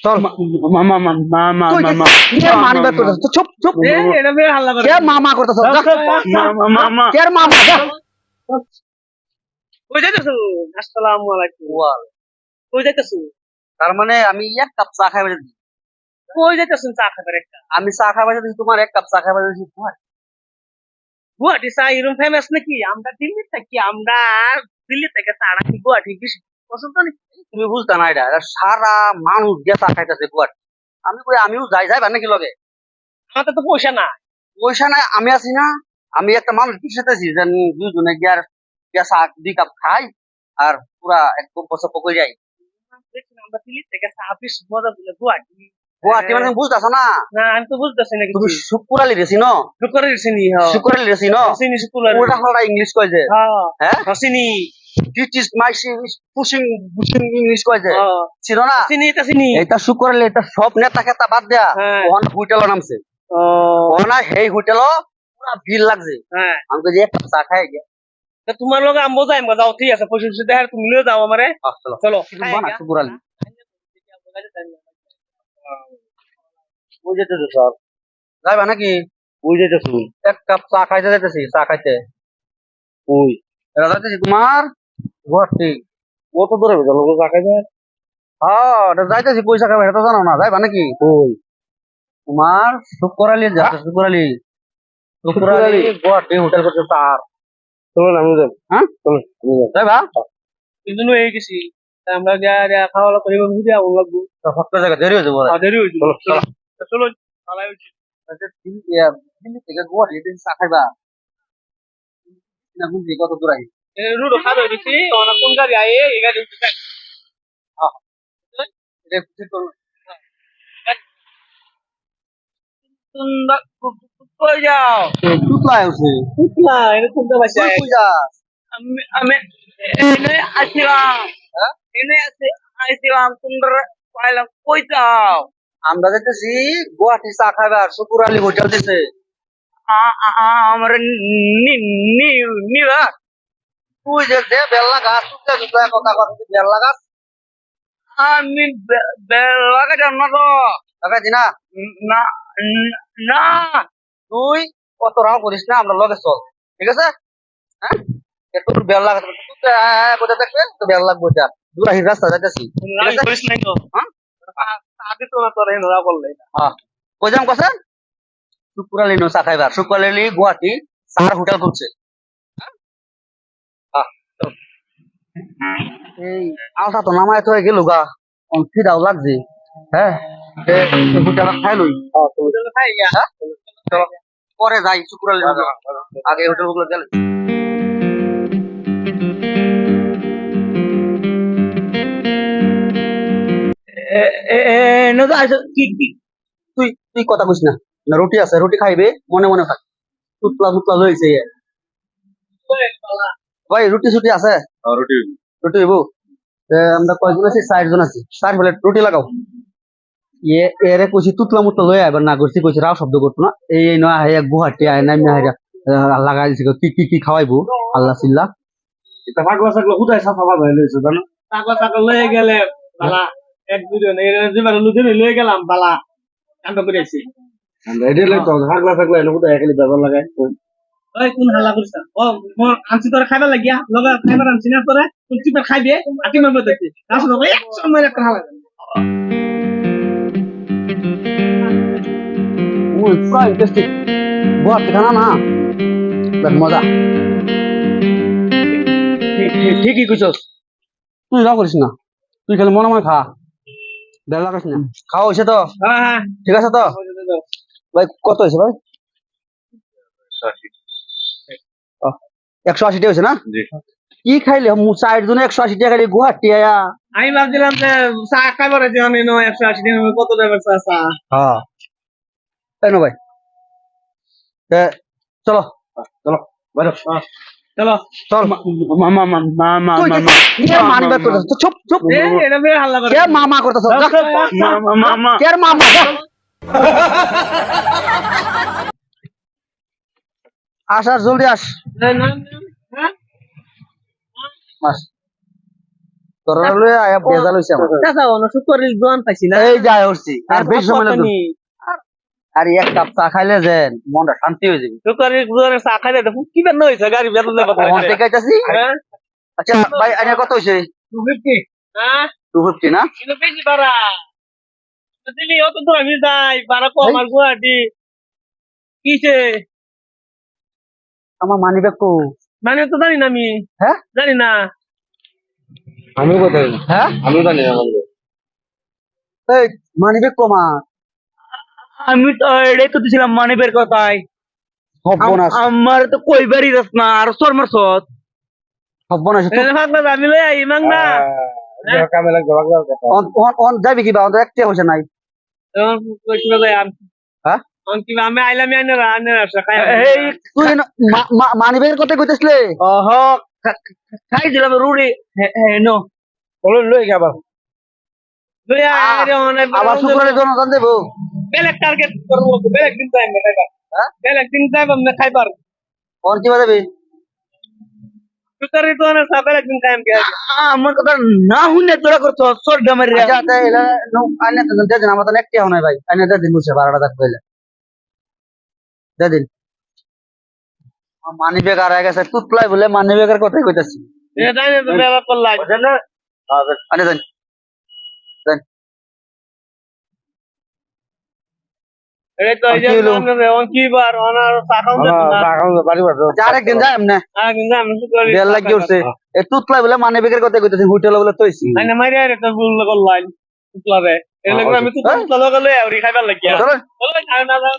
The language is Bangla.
চল মামা মামা তুই মামা কে মানবে করতেছ তো চুপ চুপ এটা বের হাল্লা করে কে মামা করতেছ মামা মামা কে মামা যা কই যাইতেছো? আসসালামু আলাইকুম। কই যাইতেছো? তার মানে আমি এক কাপ চা খাই বাজে কই যাইতেছো চা খাবার একটা? আমি চা খাই বাজে তোমার এক কাপ চা খাই বাজে গুয়াহাটি চা এরকম ফেমাস নাকি? আমরা দিল্লি থাকি, আমরা দিল্লি থেকে চা নাকি গুয়াহাটি বেশি পছন্দ নাকি? তুমি বুঝতে না এটা সারা মানুষ গিয়ে চা খাইতেছে গুয়ার আমি কই আমিও যাই যাই নাকি লগে আমাদের তো পয়সা না। পয়সা নাই আমি আছি না আমি একটা মানুষ পিছাতেছি যে দুজনে গিয়ে আর গিয়া চা 2 কাপ খাই আর পুরা একদম বছর পকই যাই দেখছি না, আমরা দিল্লি থেকে চা বেশি মজা বলে গুয়াহাটি। গুয়াহাটি মানে তুমি বুঝতেছো না না আমি তো বুঝতেছি না তুমি কিছু। শুকুরালি রেছি ন শুক্রের চিনি হ্যাঁ, শুকুরালি রেছি ন চিনি শুক্রের ওটা হলো ইংলিশ কয় যে হ্যাঁ চিনি this is my pushing pushing English কয় যে ছিল না চিনি এটা চিনি। এটা শুকুরালি এটা সব নেতা খেতা বাদ দেয়া হ্যাঁ। ওখান হোটেল নামছে ওখানে সেই হোটেল পুরা ভিড় লাগছে হ্যাঁ আমি কই যে এক কাপ চা খাই গিয়া তো তোমার লোক আমবো যাই যাও, ঠিক আছে, পয়সা টয়সা দেয় তুমি লিয়ে যাও আমারে। চলো চলো কিছু বানা শুকুরালি বুঝেছো স্যার যাইবা নাকি বুঝেছো এক কাপ চা খাইতে যাইতেছি চা খাইতে ওই এটা যাইতেছি তোমার গুয়াহাটি কত দূরে গেল চা খাইতে হ্যাঁ এটা যাইতেছি পয়সা খাবে এটা তো জানো না যাইবা নাকি ওই তোমার শুকুরালি যাচ্ছে শুকুরালি শুকুরালি গুয়াহাটি হোটেল করছে স্যার চলো আমি যাই হ্যাঁ চলো যাইবা কিন্তু হয়ে গেছি, তা আমরা যা যা খাওয়া দাওয়া করিব বুঝি আগুন লাগবো। ফটকা জায়গা দেরি হয়ে যাবো দেরি হয়েছে। চলো চলো চলো ভালাই হয়েছে। দিল্লি থেকে গুয়াহাটি চা খাইবা না বুঝলি কত দূর আগে রুডো খাবে দিছি, ওনা কোন গাড়ি আয়ে এই গাড়ি উঠে এটা ঠিক করো সুন্দর কই যাও? টুকলাই উঠে না এটা কোনটা বাসা? কই যাস আমি আমি এনে আসলাম, হ্যাঁ এনে আসলাম সুন্দর পাইলাম। কই যাও? আমরা যেতেছি গুয়াহাটি চা খাইবা আর শুকুর আলী হোটেল দিছে আমার নিবা তুই যে যে বেল্লা গাছ তুই যে কথা কথা বেল্লা গাছ আমি লাগাই না তো। লাগাইছি না না না তুই কত রাও করিস না আমরা লগে চল ঠিক আছে হ্যাঁ তোর বেল লাগা তুই কোথায় দেখবে তো বেল লাগবো যা দুরাহির রাস্তা যাইতেছি ঠিক আছে করিস নাই তো। হ্যাঁ আগে তো না তোর হেনরা বললে হ্যাঁ কই যাম কছে শুকুর আলী নো চা খাইবার শুকুর আলী গুয়াহাটি চার হোটেল করছে এই আলটা তো নামায় তো গেল গা খিদাও লাগছে হ্যাঁ হোটেল খাই লই খাই গা। হ্যাঁ চলো পরে যাই শুকুর আলী আগে হোটেল গুলো গেলে কি কি তুই তুই কথা কইস না না রুটি আছে রুটি খাইবে মনে মনে থাক টুকলা টুকলা লইছে ভাই রুটি ছুটি আছে রুটি রুটি হইব আমরা কয়জন আছি 4 জন আছি 4 প্লেট রুটি লাগাও এরে কইছি তুতলা মুতলা লই আইবার না করছি কইছি রাও শব্দ করতো না এই নয় হাইয়া গুয়াহাটি আয় না হাইয়া লাগাই দিছি কি কি কি খাওয়াইবো আল্লাহ সিল্লা এটা পাগলা ছাগলা কোথায় সাফা ভাবে লইছো জানো? পাগলা ছাগল লয়ে গেলে বালা, এক দুজন এই জীবন লুদিন লয়ে গেলাম বালা কাণ্ড করেছি। আমরা এডি লই তো পাগলা ছাগলা এনে কোথায় খালি ব্যবহার লাগাই ওই কোন হাল্লা করিস না? ও মোর আনছি তোরা খাইবার লাগিয়া লগা খাইবার আনছি না তোরা, তুই চিপা খাইবে আর তুই মারবে দেখি আসলে ভাই এক সময় একটা হাল্লা ওই পুরা ইন্টারেস্টিং গুয়াহাটি খানা না বেশ মজা ঠিকই কইছস তুই রাও করিস না তুই খালি মনে মনে খা বেলা লাগাস না খাওয়া হয়েছে তো হ্যাঁ হ্যাঁ ঠিক আছে তো ভাই কত হয়েছে ভাই 180 টাকা হয়েছে না কি খাইলে 4 জনে 180 টাকা খাইলে গুয়াহাটি আয়া আমি ভাবছিলাম যে চা খাইবার আছে আমি 180 টাকা কত দেবে চা? হ্যাঁ তাই না ভাই চলো চলো বাইরে চলো চল মামা মামা মামা কে মানবে করতেছ তো চুপ চুপ এটা বের হাল্লা করে কে মামা করতেছ মামা মামা কে মামা আসার জলদি আস না না হ্যাঁ আস তোর লয়ে আয়া বেজাল হইছে আমার চাচা অন শুকরের দোয়ান পাইছি না এই যায় উঠছি আর বেশি সময় লাগবে আর এক কাপ চা খাইলে যে মনটা শান্তি হয়ে যাবে শুকরের দোয়ানে চা খাইলে তো কি বের হইছে গাড়ি বেতন দেব ওখান থেকে আইতাছি হ্যাঁ আচ্ছা ভাই আইনা কত হইছে 250 হ্যাঁ 250 না কিন্তু বেশি বাড়া দিলি অত দূর আমি যাই বাড়া কম আর গুয়াহাটি কিসে আমার মানি ব্যাগ কো মানে তো জানি না আমি হ্যাঁ জানি না আমি কোথায় হ্যাঁ আমি জানি না মানে এই মানি ব্যাগ কো মা আমি তো এটাই তো দিছিলাম মানে বের কথাই সর্বনাশ আমার তো কইবারই রাস না আর সর মারছত সর্বনাশ আমি লই আই মাং না কামে লাগবে অন যাবি কি বা অন একটা হইছে নাই হ্যাঁ আমি আইলাম আনে আসা এই তুই মানি ব্যাগের কথা কইতেছলে ওহ খাই দিলাম রুড়ি নো বলো লই যাবা লই আই অনেক আবার শুক্রবারে জন জান দেবো বেলেগ টার্গেট করবো বেলেগ দিন টাইম খাইবার হ্যাঁ বেলেগ দিন টাইম আমরা খাইবার অন কি বাজাবি শুক্রবারে তো না বেলেগ দিন টাইম কে আমার কথা না হুনে তোরা করছো সর গামের রে আচ্ছা তাই এলা নো আইনা তো দে দিন আমার তো একটা হয় ভাই আইনা দে দিন বুঝছে 12টা টাকা কইলে দে দিন মানি ব্যাগ আর গেছে তুতলাই বলে মানি ব্যাগের কথাই কইতাছি এটা না তো বেলা করলাই আনে দেন দেন এই তো এই যে কি বার অনার টাকাও না আচ্ছা আরেকদিন যাই আমনে কিন্তু আমি শুক্রবারে বেল লাগি উঠছে এ তুতলাই বলে মানি ব্যাগের কথা কইতাছি হোটেল বলে তৈছি আইনা মারি আরে তো ভুল করলাই শুক্রবারে এর লাগি আমি তো তো লগে লই আউরি খাইবার লাগিয়া চলেন বললাই না না